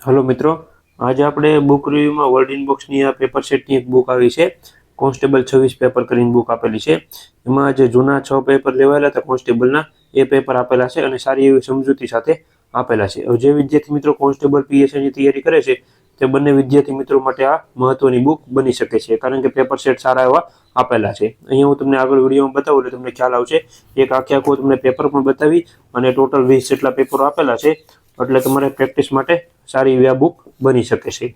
Hello मित्रों, आज આપણે બુક રિવ્યુમાં વર્લ્ડ ઇનબોક્સની આ પેપર સેટની એક બુક આવી છે। કોન્સ્ટેબલ 26 પેપર કરીને બુક આપેલી છે। એમાં જે જૂના 6 પેપર લેવાયેલા હતા કોન્સ્ટેબલના એ પેપર આપેલા છે અને સારી એવી સમજૂતી સાથે આપેલા છે। હવે જે વિદ્યાર્થી મિત્રો કોન્સ્ટેબલ પીએસઆઈની તૈયારી કરે છે તે બંને વિદ્યાર્થી મિત્રો માટે આ મહત્વની બુક બની શકે છે, કારણ કે પેપર સેટ સારા એવા આપેલા છે। અહીંયા હું તમને આગળ વિડીયોમાં બતાવું એટલે તમને ખ્યાલ આવશે। એક આખું તમને પેપર પણ બતાવી અને ટોટલ 20 જેટલા પેપરો આપેલા છે, એટલે તમારે પ્રેક્ટિસ માટે સારી એવી આ બુક બની શકે છે।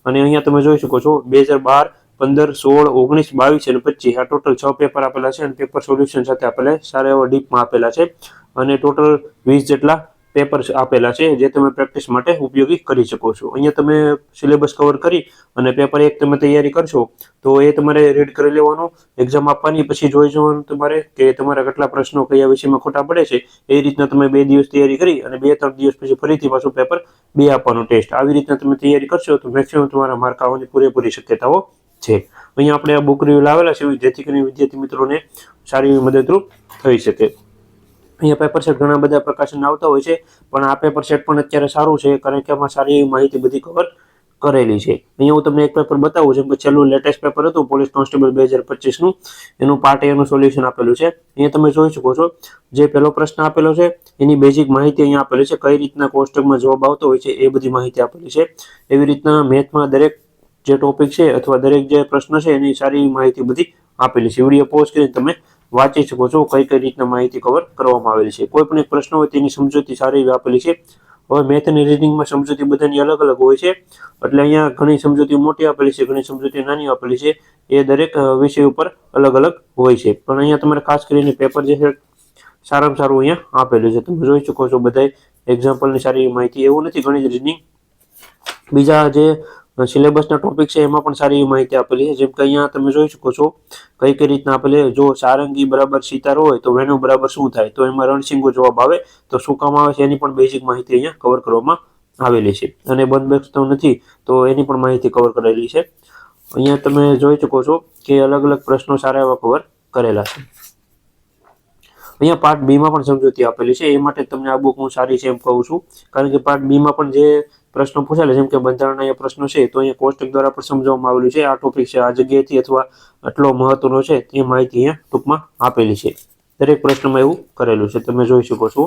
અને અહીંયા તમે જોઈ શકો છો 2012, 15, 16, 19, 22 અને 25 આ ટોટલ 6 પેપર આપેલા છે અને પેપર સોલ્યુશન સાથે આપેલા સારા એવા ડીપમાં આપેલા છે અને ટોટલ 20 જેટલા પેપર આપેલા છે જે તમે પ્રેક્ટિસ માટે ઉપયોગી કરી શકો છો। અહીંયા તમે સિલેબસ કવર કરી અને પેપર 1 તમે તૈયારી કરશો તો એ તમારે રીડ કરી લેવાનું, એક્ઝામ આપવાની પછી જોઈ જવાનું તમારે કે તમારા કેટલા પ્રશ્નો કયા વિષયમાં ખોટા પડે છે। એ રીતના તમે 2 દિવસ તૈયારી કરી અને 2-3 દિવસ પછી ફરીથી પાછું પેપર 2 આપવાનું ટેસ્ટ, આવી રીતના તમે તૈયારી કરશો તો મેક્સિમમ તમારા માર્ક આવવાની પૂરેપૂરી શક્યતાઓ છે। અહીંયા આપણે આ બુક રિવ્યુ લાવેલા છે જેથી કરીને વિદ્યાર્થી મિત્રોને સારી એવી મદદરૂપ થઈ શકે। અહીંયા પેપર સેટ ઘણા બધા પ્રકાશનના આવતા હોય છે, પણ આ પેપર સેટ પણ અત્યારે સારું છે કારણ કે આમાં સારી એવી માહિતી બધી કવર કરેલી છે। અહીંયા હું તમને એક પેપર બતાવું છું કે છેલ્લું લેટેસ્ટ પેપર હતું પોલીસ કોન્સ્ટેબલ 2025નું, એનું પાર્ટ A નું સોલ્યુશન આપેલું છે। અહીંયા તમે જોઈ શકો છો જે પહેલો પ્રશ્ન આપેલો છે એની બેઝિક માહિતી અહીંયા આપેલી છે, કઈ રીતના કોષ્ટકમાં જવાબ આવતો હોય છે એ બધી માહિતી આપેલી છે। એવી રીતના મેથમાં દરેક જે ટોપિક છે અથવા દરેક જે પ્રશ્ન છે એની સારી માહિતી બધી આપેલી છે। વિડીયો પોઝ કરીને તમે વાંચી શકો છો કઈ રીતના માહિતી કવર કરવામાં આવેલી છે। કોઈ પણ એક પ્રશ્ન હોય તેની સમજૂતી સારી એવી આપેલી છે। હવે મેથ અને રીડિંગમાં સમજૂતી બધાની અલગ અલગ હોય છે, એટલે અહીંયા ઘણી સમજૂતી મોટી આપેલી છે, ઘણી સમજૂતી નાની આપેલી છે, એ દરેક વિષય ઉપર અલગ અલગ હોય છે। પણ અહીંયા તમારે ખાસ કરીને પેપર જે છે સારામાં સારું અહીંયા આપેલું છે, તમે જોઈ શકો છો બધાય એક્ઝામ્પલની સારી માહિતી। એવું નથી ઘણી જ રીડિંગ બીજા જે સિલેબસના ટોપિક છે એમાં પણ સારી માહિતી આપેલી છે, જેમ કે અહીંયા તમે જોઈ શકો છો કઈ રીતના આપેલી, જો સારંગી બરાબર સિતારો હોય તો વેણુ બરાબર શું થાય, તો એમાં રણસિંગો જવાબ આવે તો શું કામ આવે છે એની પણ બેઝિક માહિતી અહીંયા કવર કરવામાં આવેલી છે। અને બંધબેસતો નથી તો એની પણ માહિતી કવર કરેલી છે। અહીંયા તમે જોઈ શકો છો કે અલગ અલગ પ્રશ્નો સારા એવા કવર કરેલા છે। અહીંયા પાર્ટ B માં પણ સમજૂતી આપેલી છે, એ માટે તમને આ બુક હું સારી છે એમ કહું છું, કારણ કે પાર્ટ B માં પણ જે પ્રશ્નો પૂછેલા જેમ કે બંધારણના પ્રશ્નો છે તો અહીંયા કોષ્ટક દ્વારા પણ સમજાવવામાં આવેલું છે। આ ટોપિક છે આ જગ્યાએથી અથવા આટલો મહત્વનો છે તે માહિતી અહીંયા ટૂંકમાં આપેલી છે। દરેક પ્રશ્નમાં એવું કરેલું છે, તમે જોઈ શકો છો।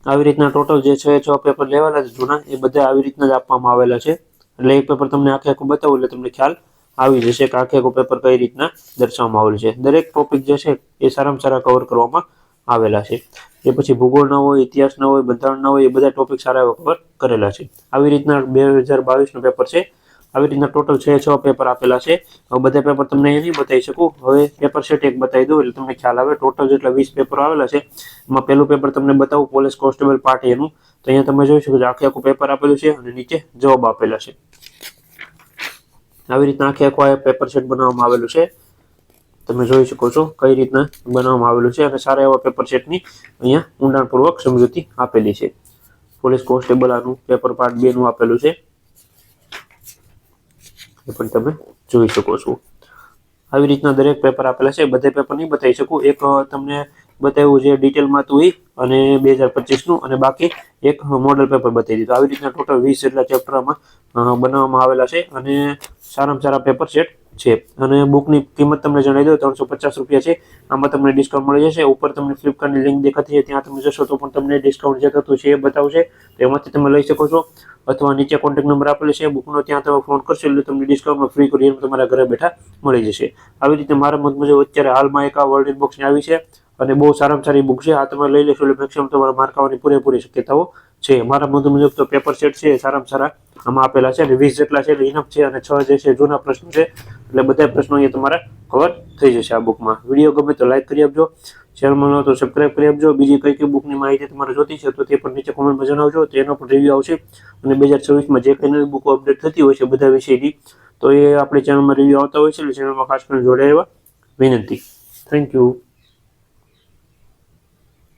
આવી રીતના ટોટલ જે 6 પેપર લેવાના છે જૂના એ બધા આવી રીતના જ આપવામાં આવેલા છે, એટલે એક પેપર તમને આખું બતાવું એટલે તમને ખ્યાલ આવી જશે કે આખું પેપર કઈ રીતના દર્શાવવામાં આવેલું છે। દરેક ટોપિક જે છે એ સારામાં સારા કવર કરવામાં આવેલા છે। એ પછી ભૂગોળના હોય, ઇતિહાસના હોય, બંધારણના હોય, એ બધા ટોપિક સારા એવા કવર કરેલા છે। આવી રીતના 2022નું પેપર છે, આવી રીતના ટોટલ 6 પેપર આપેલા છે। હવે બધા પેપર તમને એ નહીં બતાવી શકું, હવે પેપર સેટ એક બતાવી દઉં એટલે તમને ખ્યાલ આવે। ટોટલ જેટલા 20 પેપરો આવેલા છે એમાં પહેલું પેપર તમને બતાવું પોલીસ કોન્સ્ટેબલ પાર્ટ A નું, તો અહીંયા તમે જોઈ શકો છો આખું પેપર આપેલું છે અને નીચે જવાબ આપેલા છે। આવી રીતના આખું પેપર સેટ બનાવવામાં આવેલું છે, તમે જોઈ શકો છો કઈ રીતના બનાવવામાં આવેલું છે અને સારા એવા પેપર સેટની અહીંયા ઊંડાણપૂર્વક સમજૂતી આપેલી છે। પોલીસ કોન્સ્ટેબલ આનું પેપર પાર્ટ 2 નું આપેલું છે, એ પણ તમે જોઈ શકો છો। આવી રીતના દરેક પેપર આપેલા છે, બધા પેપર નહીં બતાવી શકું, એક તમને બતાવ્યું જે ડિટેલમાં હતું એ અને 2025નું, અને બાકી એક મોડલ પેપર બતાવી દીધું। આવી રીતના ટોટલ 20 જેટલા ચેપ્ટરમાં બનાવવામાં આવેલા છે અને સારામાં સારા પેપર સેટ છે। અને બુકની કિંમત તમને જણાવી દઉં 350 રૂપિયા છે। આમાં તમને ડિસ્કાઉન્ટ મળી જશે, ઉપર તમને ફ્લિપકાર્ટની લિંક દેખાતી છે ત્યાં તમે જશો તો પણ તમને ડિસ્કાઉન્ટ જે થતું છે એ બતાવશે, એમાંથી તમે લઈ શકો છો, અથવા નીચે કોન્ટેક્ટ નંબર આપેલો છે બુકનો, ત્યાં તમે ફોન કરશો એટલે તમને ડિસ્કાઉન્ટમાં ફ્રી કુરિયર તમારા ઘરે બેઠા મળી જશે। આવી રીતે મારા મત મુજબ અત્યારે હાલમાં એક આ વર્લ્ડ ઇનબોક્સની આવી છે અને બહુ સારામાં સારી બુક છે, આ તમે લઈ લેશો એટલે મેક્સિમમ તમારા માર્ક આવવાની પૂરેપૂરી શક્યતાઓ છે। મારા મત મુજબ તો પેપર સેટ છે સારામાં સારા આમાં આપેલા છે અને 20 જેટલા છે એટલે ઇનફ છે, અને 6 જે છે જૂના પ્રશ્નો છે એટલે બધા પ્રશ્નો અહીંયા તમારા કવર થઈ જશે આ બુકમાં। વિડીયો ગમે તો લાઈક કરી આપજો, ચેનલમાં ન તો સબસ્ક્રાઈબ કરી આપજો। બીજી કઈ બુકની માહિતી તમારે જોતી છે તો તે પણ નીચે કોમેન્ટમાં જણાવજો, તો એનો પણ રિવ્યુ આવશે। અને 2026માં જે કંઈ નવી બુકો અપડેટ થતી હોય છે બધા વિષયની તો એ આપણી ચેનલમાં રિવ્યુ આવતા હોય છે, એટલે ચેનલમાં ખાસ કરીને જોડાઈ રહેવા વિનંતી। Thank you.